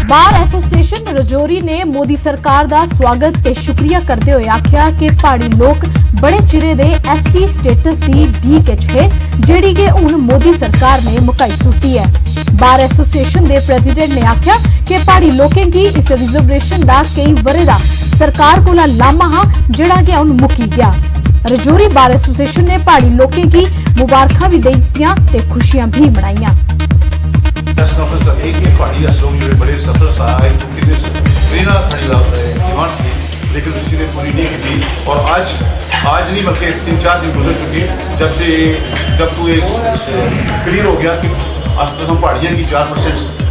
Bar association Rajouri ने मोदी सरकार का स्वागत ते शुक्रिया करते हुए आख्या कि पहाड़ी लोग बड़े चिरे दे एसटी स्टेटस की ढीक है जिहड़ी कि हुण मोदी सरकार ने मुकाई सुट्टी है। बार एसोसिएशन के प्रेसिडेंट ने आख्या कि पहाड़ी लोगों की इस रिजर्वेशन का कई वरे दा सरकार को लामा हा जिहड़ा कि हुण मुक्की गया। रजौरी बार एसोसिएशन ने पहाड़ी लोगों की मुबारकां भी दित्तियां ते खुशियां भी मनाईयां। पहाड़ी लोग जो बड़े सफल सहाय प्रेरणा डिमांड थी, लेकिन किसी ने पूरी नहीं की। और आज नहीं बल्कि 3-4 दिन गुजर चुके जब तू एक क्लियर हो गया कि अब तो हम पहाड़ियाँ की 4%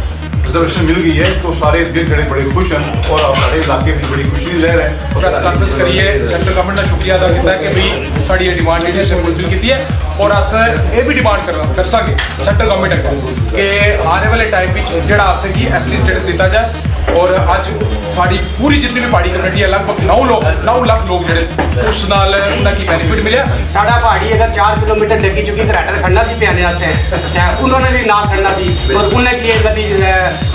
रिजर्वेशन मिल गई है, तो सारे दिल जड़े बड़े खुश हैं और सारे इलाके में बड़ी खुशी लहर है। प्रेस कॉन्फ्रेंस करिए सेंट्रल गवर्नमेंट ने शुक्रिया अदा किया कि भाई साड़ी डिमांड जी फुलफिल की है और अस ये भी डिमांड कर सके सेंट्रल गवर्नमेंट अगर कि आने वाले टाइम में जो आसेगी एसटी स्टेटस दिता जाए। और अज साड़ी पूरी जितनी भी पहाड़ी कम्युनिटी है लगभग 9 लाख लोग जो उस नाल उनकी बेनीफिट मिले। साडा पहाड़ी अगर 4 किलोमीटर लगी चुकी घराटा खड़ना सी पियाने वास्ते उन्होंने भी ना खड़ना सी और उन्हें की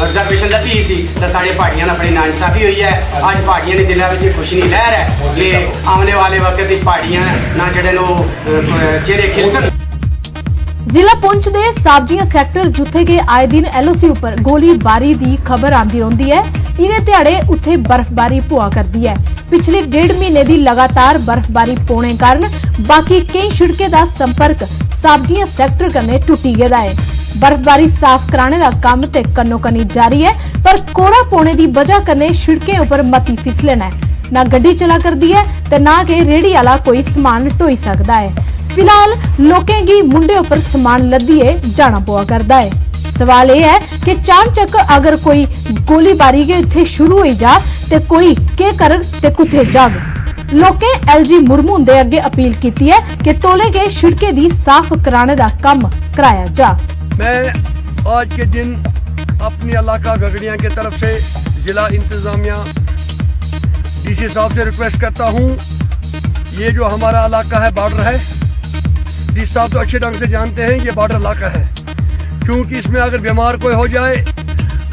रिजर्वेशन लगी सी तो साढ़े पहाड़ियां अपनी नाइंसाफी हुई है। अज पहाड़ियां के दिलों में खुशी नहीं लहर है कि आने वाले वक्त की पहाड़ियां ना जड़े चेहरे खिलसन। जिला पुंछ दे साबजियां सैक्टर जुथे के आए दिन एलओसी उपर गोलीबारी दी खबर आंदी रहिंदी है। इन्हें ध्याड़े उत्थे बर्फबारी पुआ करदी है। पिछले 1.5 महीने दी लगातार बर्फबारी पोने कारण बाकी कई शिड़के दा संपर्क साबजियां सैक्टर कन्ने टुटी गेदा है। बर्फबारी साफ कराने दा काम ते कन्नो कन्नी जारी है, पर कोरा पोने दी वजह कन्ने शिड़कें उपर मती फिसलन है। ना गड्डी चला करदी है ते ना के रेहड़ी वाला कोई समान ढोई सकदा है। फिलहाल लोकें गी मुंडे उपर समान लदिए जाना पुआ करदा है। सवाल यह है कि चानचक अगर कोई गोलीबारी के इत्थे शुरू हुई जा ते कोई के कर ते कुथे जाग। लोकें एलजी मुर्मू दे अगे अपील की है कि तोले के शिड़के दी साफ कराने दा काम कराया जा। मैं आज के दिन अपनी इलाका गगड़िया की तरफ से जिला इंतजामिया डीसी साहब से रिक्वेस्ट करता हूँ, ये जो हमारा इलाका है बॉर्डर है, डीसी साहब तो अच्छे ढंग से जानते हैं ये बॉर्डर इलाका है, क्योंकि इसमें अगर बीमार कोई हो जाए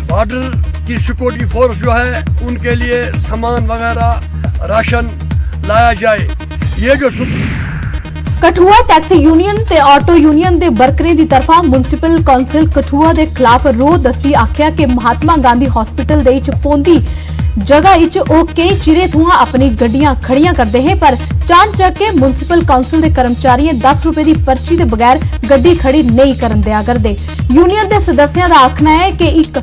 बॉर्डर की सिक्योरिटी फोर्स जो है उनके लिए सामान वगैरह राशन लाया जाए। ये जो कठुआ टैक्सी यूनियन ते ऑटो यूनियन दे वर्करें दी तरफा म्युनिसिपल काउंसिल कठुआ दे खिलाफ रोह दसी आख्या कि महात्मा गांधी हॉस्पिटल दे विच पौंदी जगह इच ओ कई चिरे थुआं अपनी गड्डियां खड़ियां करदे हैं, पर चानचक के म्युनिसिपल काउंसिल के कर्मचारियों 10 रुपए की पर्ची के बगैर गड्डी खड़ी नहीं करन दिया करदे। यूनियन के सदस्यों का आखना है कि एक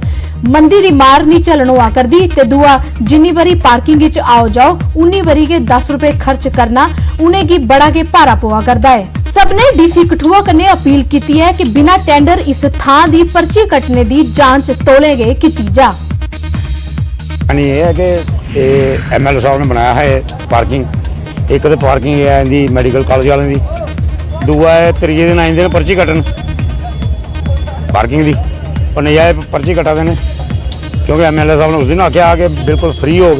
मंदी दी मार नहीं चलन हुआ करदी ते दूआ जिन्नी बारी पार्किंग विच आओ जाओ उन्नी बारी के 10 रुपए खर्च करना उन्हें की बड़ा के भारा पवा करदा है। सबने डीसी कठुआ कन्ने अपील की है कि बिना टेंडर इस थां दी पर्ची कटने की जांच तौले गए की जा। ये है कि एमएलए साहब ने बनाया है पार्किंग, एक तो पार्किंग है इनकी मैडिकल कॉलेज वालों की, दूआ है 3 दिन आते हैं पर्ची कट्टन पार्किंग की और नजायज पर्ची कटा देने, क्योंकि एमएलए साहब ने उस दिन आख्या कि बिल्कुल फ्री हो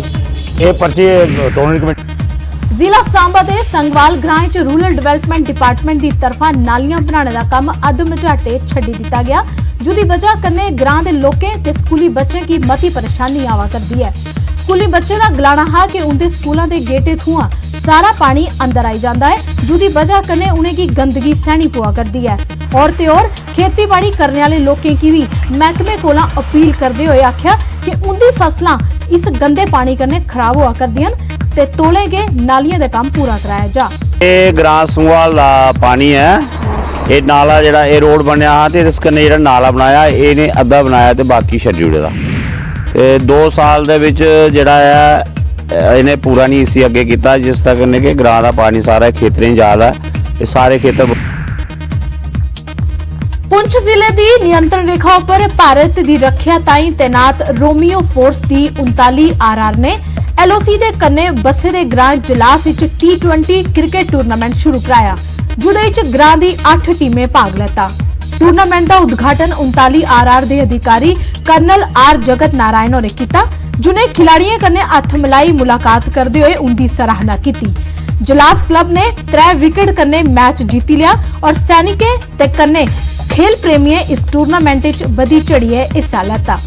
ये पर्ची तोड़ने कमेटी। जिला सांबा दे संगवाल ग्रां च रूरल डिवेलपमेंट डिपार्टमेंट की तरफा नालियां बनाने का काम अध मझाटे छड्डी दिता गया, जिसकी वजह कन्ने ग्रां दे लोकें ते स्कूली बच्चों की मती परेशानी आवा करदी है। स्कूली बच्चे का गलाना है कि उनके स्कूलों के गेटे थुआं सारा पानी अंदर आई जाता है, जिसकी वजह कन्ने उन्हें की गंदगी सहनी पुआ करदी है। और ते और खेतीबाड़ी करने वाले लोकें की भी महकमे कोला अपील करते हुए आख्या कि उनकी फसलां इस गंदे पानी कन्ने खराब हुआ करदियां ते तोले के नालियां दा काम पूरा कराया जा। ये ग्रां संगवाल दा पानी है, ये नाला जड़ा ये रोड बनया हा ते इस कन्ने जड़ा नाला बनाया इहने अद्धा बनाया ते बाकी छड्डी ओड़े दा ते 2 साल दे विच जड़ा है इन्हें पूरा नहीं इसी अगे कीता, जिस दा कन्ने कि ग्रां दा पानी सारा खेतरें जा दा ये सारे खेतर। पुंछ जिले की नियंत्रण रेखा पर भारत की रक्षा ताई तैनात रोमियो फोर्स की 39 RR ने एलओसी के कन्ने बसे दे ग्रां जलास T20 क्रिकेट टूरनामेंट शुरू कराया, जिहदे ग्रां दी 8 टीमें भाग लैता। टूरनामेंट का उद्घाटन 39 RR के अधिकारी कर्नल R जगत नारायण ने किया, जिन्हें खिलाड़ियों कन्ने हथ मिलाई मुलाकात करते हुए उनकी सराहना की। जलास क्लब ने 3 विकेट कन्ने मैच जीती लिया और सैनिकें ते कन्ने खेल प्रेमियों इस टूरनामेंट बधी चढ़िए हिस्सा लैता।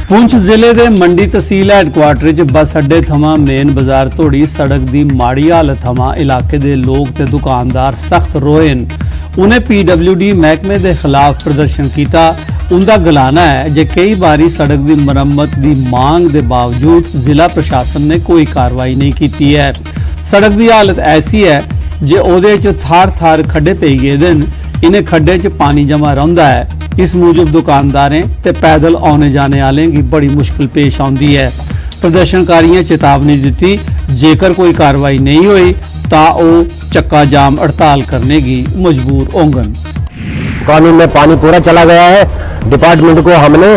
पुंछ जिले के मंडी तहसील हैडकुआटर च बस अड्डे थमां मेन बाजार धोड़ी सड़क की माड़ी हालत थमां इलाके के लोग ते दुकानदार सख्त रोए न। उन्हें PWD महकमे के खिलाफ प्रदर्शन किया। उनका गलाना है जे कई बारी सड़क की मरम्मत की मांग के बावजूद जिला प्रशासन ने कोई कार्रवाई नहीं की है। सड़क की हालत ऐसी है जे ओदे च थार थार खड्डे पई गए दिन। इन्हें खड्डे च पानी जमा रहिंदा है। इस मूजब दुकानदारें ते पैदल आने जाने वाले की बड़ी मुश्किल पेश आती है। प्रदर्शनकारियों चेतावनी दी जेकर कोई कार्रवाई नहीं हुई तो वो चक्का जाम हड़ताल करने की मजबूर होंगन। कानून में पानी पूरा चला गया है। डिपार्टमेंट को हमने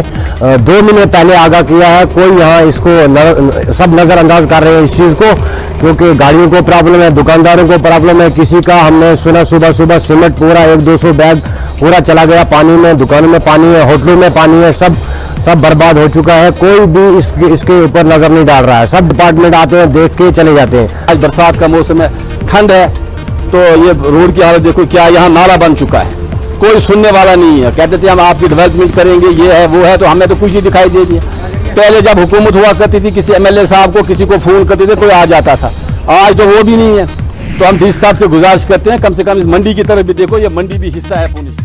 2 महीने पहले आगाह किया है। कोई यहाँ इसको सब नज़रअंदाज कर रहे हैं इस चीज़ को, क्योंकि गाड़ियों को प्रॉब्लम है, दुकानदारों को प्रॉब्लम है। किसी का हमने सुना सुबह सीमेंट पूरा 100-200 बैग पूरा चला गया पानी में। दुकानों में पानी है, होटलों में पानी है, सब बर्बाद हो चुका है। कोई भी इसके ऊपर नज़र नहीं डाल रहा है। सब डिपार्टमेंट आते हैं, देख के चले जाते हैं। आज बरसात का मौसम है, ठंड है, तो ये रोड की हालत देखो क्या, यहाँ नाला बन चुका है। कोई सुनने वाला नहीं है। कहते थे हम आपकी डेवलपमेंट करेंगे, ये है वो है, तो हमें तो कुछ ही दिखाई दे दिया। पहले जब हुकूमत हुआ करती थी, किसी MLA साहब को किसी को फोन करते थे कोई आ जाता था। आज तो वो भी नहीं है। तो हम DC साहब से गुजारिश करते हैं कम से कम इस मंडी की तरफ भी देखो, ये मंडी भी हिस्सा है पुलिस।